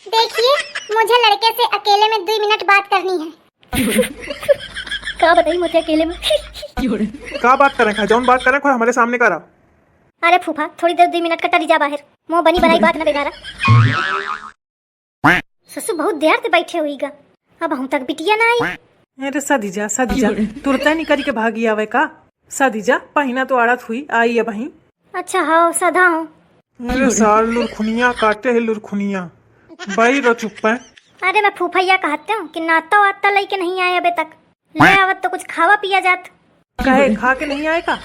देखिए, मुझे लड़के से अकेले में 2 मिनट बात करनी है। का बताई मुझे अकेले में का बात करें? जौन बात करें हमारे सामने करा। अरे फूफा थोड़ी देर 2 मिनट का टरी जा बाहर, मुंह बनी बनाई बात ना बेगारा। ससु बहुत देर से बैठे हुईगा, अब हम तक बिटिया ना आई। अरे सदी जा तुरता नहीं करी के भागी आवे का। सदी जा पहिना तो आड़त हुई आई है वहीं। अच्छा हाँ सदा हूँ। अरे साल लुरखुनिया काटे है लुरखुनिया भाई रो चुप है। अरे मैं फूफैया कहते हूँ कि नाता वाता लेके नहीं आए अबे तक। ले आवत तो कुछ खावा पिया जात। कहे खा के नहीं आए का?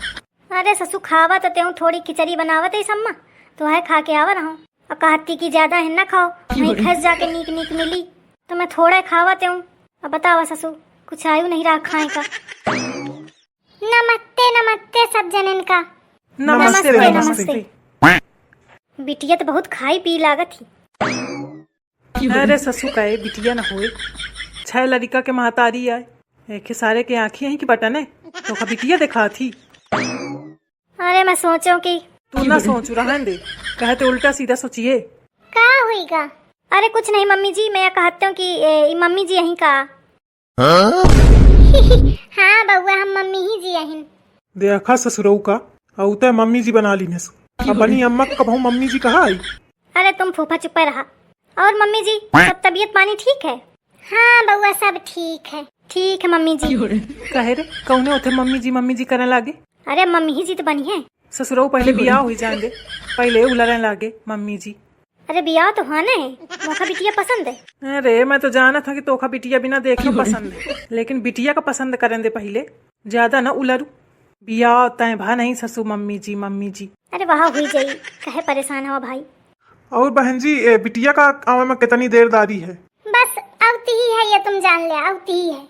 अरे ससु खावा तो त्यों थोड़ी खिचड़ी बनावत है सम्मा, तो है खा के आवा रहा। और कहती कि ज्यादा है ना खाओ, वहीं खस जाके नीक नीक मिली तो मैं थोड़ा खावा त्यों। अब बतावा ससु कुछ आयु नहीं रहा खाए का। नमस्ते नमस्ते सब जनन का। नमस्ते नमस्ते, नमस्ते। बिटिया तो बहुत खाई पी लागत थी। अरे ससु कहे बिटिया न होए, 6 लड़का के महतारी आए, एक सारे के आँखी यहीं की बटन है तो का बिटिया दिखा थी। अरे मैं सोचो कि तू ना सोच रहा दे, कहते उल्टा सीधा सोचिए। का होईगा? अरे कुछ नहीं मम्मी जी, मैं कहते हूँ कि मम्मी जी यहीं का। हाँ बउआ, हम मम्मी ही जी अहिन। देखा ससुरऊ का औते मम्मी जी बना ली ने। अपनी अम्मा को कबहू मम्मी जी कहा आई। अरे तुम फूफा चुप रहा। और मम्मी जी सब तबीयत पानी ठीक है? हाँ बउआ सब ठीक है। ठीक है मम्मी जी। कहे रे कौने उठे मम्मी जी करने लागे। अरे मम्मी ही जी तो बनी है। ससुरऊ पहले बियाह हुई जान दे, पहले उलरने लागे मम्मी जी। अरे बियाह तो होना है, मौका बिटिया पसंद है। अरे मैं तो जाना था कि तोखा बिटिया बिना देखे पसंद है, लेकिन बिटिया का पसंद करें दे पहले, ज्यादा ना उलरू। बियाह तय भा नहीं ससु मम्मी जी। अरे वहाँ हुई जाई, कहे परेशान हो भाई। और बहन जी बिटिया का आवे में कितनी देर दारी है? बस आवती ही है, ये तुम जान ले, आवती ही है।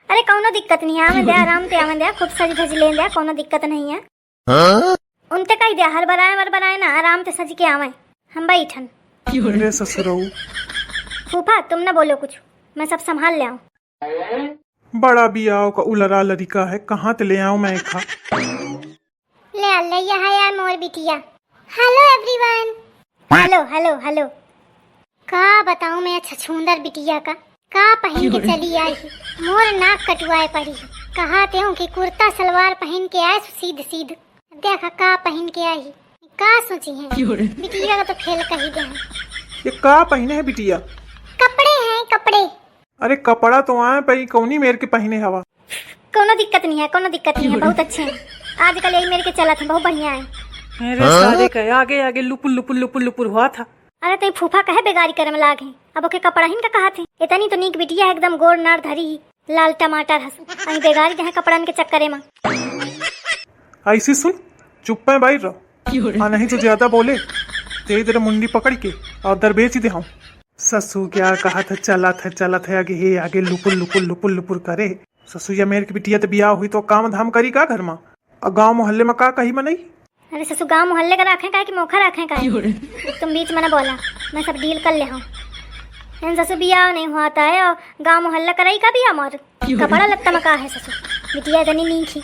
अरे कौनो दिक्कत नहीं है, आवे दे आराम से आवे दे, खूब सज धज ले दे, कोनो दिक्कत नहीं है। उनते कही दे हर बनाए ना आराम से सज के आवे, हम बैठन। अरे ससुरऊ फूफा तुम ना बोलो कुछ, मैं सब संभाल ले आऊं। बड़ा बियाह का उलरा लड़का है, कहाँ ते ले आऊं मैं खा। ले आ ले, यहाँ यार मोर बिटिया। Hello everyone. Hello hello hello. का बताऊं मैं छछूंदर बिटिया का पहन के चली आई है। मोर नाक कटवाए पड़ी है। कहाते हूँ कि कुर्ता सलवार पहन के आए सीध देखा का पहन के आई है। का सोची है बिटिया का तो खेल कही दे है। ये का पहने है बिटिया? कपड़े हैं कपड़े। अरे कपड़ा तो आए पर कौनी मेर के पहने हवा। कोनो दिक्कत नहीं है, कोनो दिक्कत नहीं है, बहुत अच्छे हैं आजकल, यही मेरे के चला था, बहुत बढ़िया है। मेरे सारे के आगे लुपुर हुआ था। अरे ते फूफा कहे बेगारी करे में लागे, अब ओके कपड़ा हिन का कहा थे। इतनी तो नीक बिटिया है, एकदम गोर नार धरी ही, लाल टमाटर हस अही बेगारी दे कपड़न के चक्करे में। ऐसी सुन चुप है भाई रहो, नहीं तो ज्यादा बोले तेरी तेरे मुंडी पकड़ के और दरबेच ही दे हूँ। ससु क्या कहा था, चला था आगे लुपुर करे। ससु या मेरे की बिटिया तो बियाह हुई तो काम धाम करी का घर में, और गाँव मोहल्ले में का कही मनई। अरे ससु गाँव मोहल्ले का रखे का कि मौका रखे का? तुम बीच में ना बोला, मैं सब डील कर ले हूँ। ससु बियाह नहीं हुआ था है, और गाँव मोहल्ला कराई का बियाह मोर कपड़ा लगता में का है। ससु बिटिया जनी नीखी।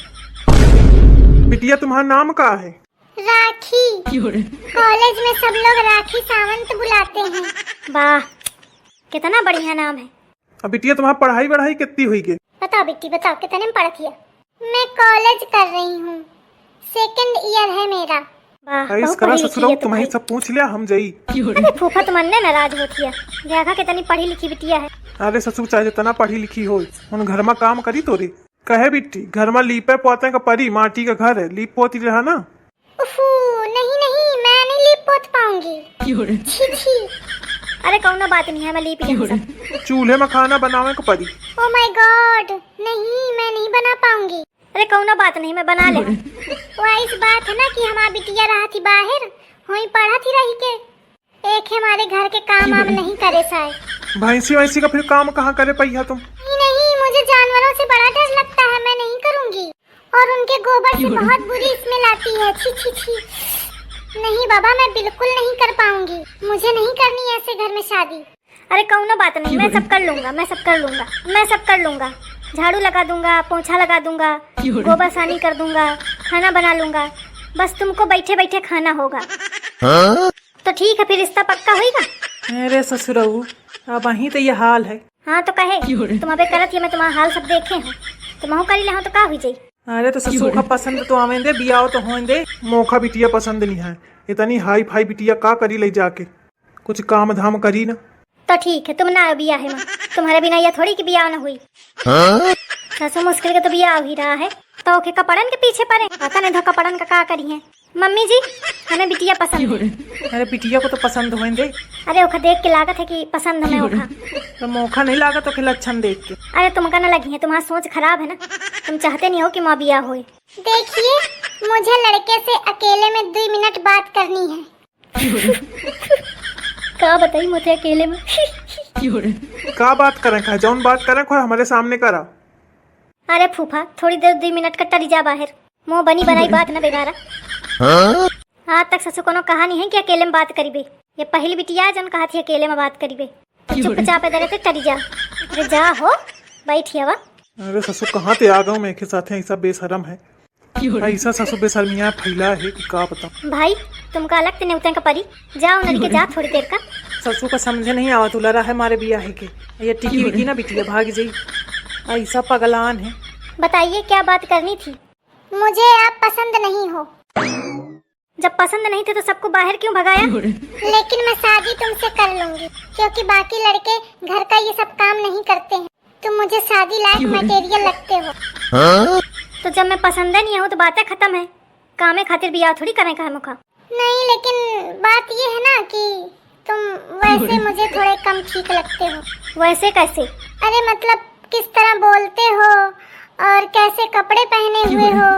बिटिया तुम्हारा नाम का है? राखी। कॉलेज में सब लोग राखी सावंत बुलाते हैं। वाह कितना बढ़िया नाम है। अब बिटिया तुम्हारा पढ़ाई कितनी हुई गे? बताओ बेटी बताओ, कितने में पढ़ती है? मैं कॉलेज कर रही हूँ, 2nd ईयर है मेरा। वाह इस बहुत करा पढ़ी लिखी ससुरऊ है तुम्हें सब पूछ लिया हम जाई। अरे फूफा तुम अन्ने नाराज होती है, देखा कितनी पढ़ी लिखी बिटिया है। अरे ससुर चाहे जितना पढ़ी लिखी हो उन घर में काम करी तो रे। कहे बिट्टी घर में लीपे पोते का परी, माटी का घर है, लीप पोती रहा ना। नहीं मैं नहीं लीप पोत पाऊंगी। छी। अरे कौनो बात नहीं है, मैं लीप ही चूल्हे में खाना बनावे को परी। ओ माय गॉड, नहीं मैं नहीं बना पाऊंगी। अरे कौनो बात नहीं, मैं बना ले। वो इस बात है ना कि हमारी बिटिया रहा थी बाहर, वहीं पढ़ा थी रही के, एक हमारे घर के काम आम नहीं करे शायद। भैंसी का फिर काम कहाँ करे पैया तुम? नहीं मुझे जानवरों से बड़ा डर लगता है, मैं नहीं करूंगी। और उनके गोबर से बहुत बुरी स्मेल आती है, छी। नहीं बाबा, मैं बिल्कुल नहीं कर पाऊंगी, मुझे नहीं करनी ऐसे घर में शादी। अरे कौनो बात नहीं, मैं सब कर लूंगा। झाड़ू लगा दूंगा, पोछा लगा दूंगा, गोबर सानी कर दूंगा, खाना बना लूंगा, बस तुमको बैठे बैठे खाना होगा। तो ठीक है फिर रिश्ता पक्का होगा। अरे ससुरऊ अब वहीं तो ये हाल है। हाँ तो कहे तुम अबे करत ये मैं तुम्हारा हाल सब देखे हूँ, तुम हूँ करी ले तो का हुई जाई। अरे तो ससुर का पसंद तो आवेंदे, बियाह तो होंदे। मोखा बिटिया पसंद नहीं है, इतनी हाई फाई बिटिया का करी ले जाके, कुछ काम धाम करी ना। तो ठीक है तुम ना बिया है माँ, तुम्हारे बिना ये थोड़ी कि बिया न हुई। ससुर मुश्किल के तो बिया हो ही रहा है, तो ओके कपड़न के पीछे पड़े, पता नहीं धो कपड़न का करी है। मम्मी जी हमें बिटिया पसंद है। अरे बिटिया को तो पसंद होंदे। अरे ओखा देख के लागत है कि पसंद हमें ओखा। तो मोखा नहीं लागा तो लक्षण देख के। अरे तुमका न लगी है, तुम्हारा सोच खराब है ना, तुम चाहते नहीं हो कि माँ बिया होए। देखिए मुझे लड़के से अकेले में 2 मिनट बात करनी है। का बताई मुझे अकेले में। का बात करें, कहा जौन बात करें कोई हमारे सामने करा। अरे फूफा थोड़ी देर 2 मिनट कट्टा जा बाहर, मुँह बनी बनाई बात न बेगारा। आज तक ससुर कोनो कहानी है कि अकेले में बात करीबे, ये पहली बिटिया जन कहा थी अकेले में बात करीबे। तो चुपचाप इधर से टरी जा। अरे जा हो बैठी हवा। अरे ससुर कहाँ ते आ गऊ, मैं के साथ ऐसा बेशरम है, ऐसा ससुर बेशर्मिया फैला है कि का बता। भाई तुमका अलग ते नेवते का परी, जाओ लड़के जा थोड़ी देर का। ससुर का समझे नहीं आवा, तुला रहा है मारे बिया है के ये टिकी विकी ना बिटिया भाग जाई, ऐसा पगलान है। बताइए क्या बात करनी थी। मुझे आप पसंद नहीं हो। जब पसंद नहीं थे तो सबको बाहर क्यों भगाया। लेकिन मैं शादी तुमसे कर लूंगी, क्योंकि बाकी लड़के घर का ये सब काम नहीं करते हैं। तुम मुझे शादी लायक मटेरियल लगते हो। तो जब मैं पसंद नहीं हूँ तो बातें खत्म है, कामे खातिर बिया थोड़ी करें का मुखा। नहीं लेकिन बात ये है ना कि तुम वैसे मुझे थोड़े कम ठीक लगते हो। वैसे कैसे। अरे मतलब किस तरह बोलते हो और कैसे कपड़े पहने हुए हो,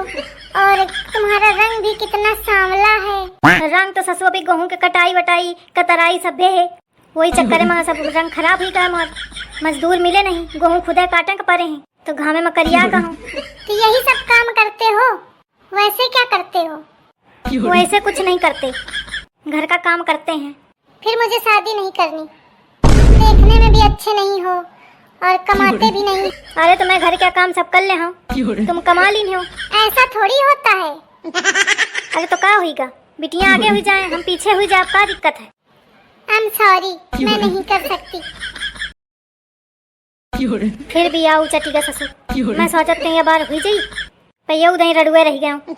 और तुम्हारा रंग भी कितना सांवला है। रंग तो ससुर भी गेहूं के कटाई वटाई कतराई सब है, वही चक्कर में सब रंग खराब हुई का। मोर मजदूर मिले नहीं, गेहूं खुदे काटे के पड़े हैं, तो घामे में करिया कहूँ। तो यही सब काम करते हो, वैसे क्या करते हो। वैसे कुछ नहीं करते, घर का काम करते हैं। फिर मुझे शादी नहीं करनी, देखने में भी अच्छे नहीं हो और कमाते भी नहीं। अरे तो मैं घर का काम सब कर ले हूँ, तुम कमा ली हो। ऐसा थोड़ी होता है। अरे तो क्या होगा, बिटियां आगे हुई जाए हम पीछे हुई जाए, क्या दिक्कत है। आई एम सॉरी, मैं नहीं कर सकती। फिर भी आओ चटीगा ससुर, मैं सोचते हैं ये बार हुई जाई, पर ये उधर रड़ुए रह गया हूँ।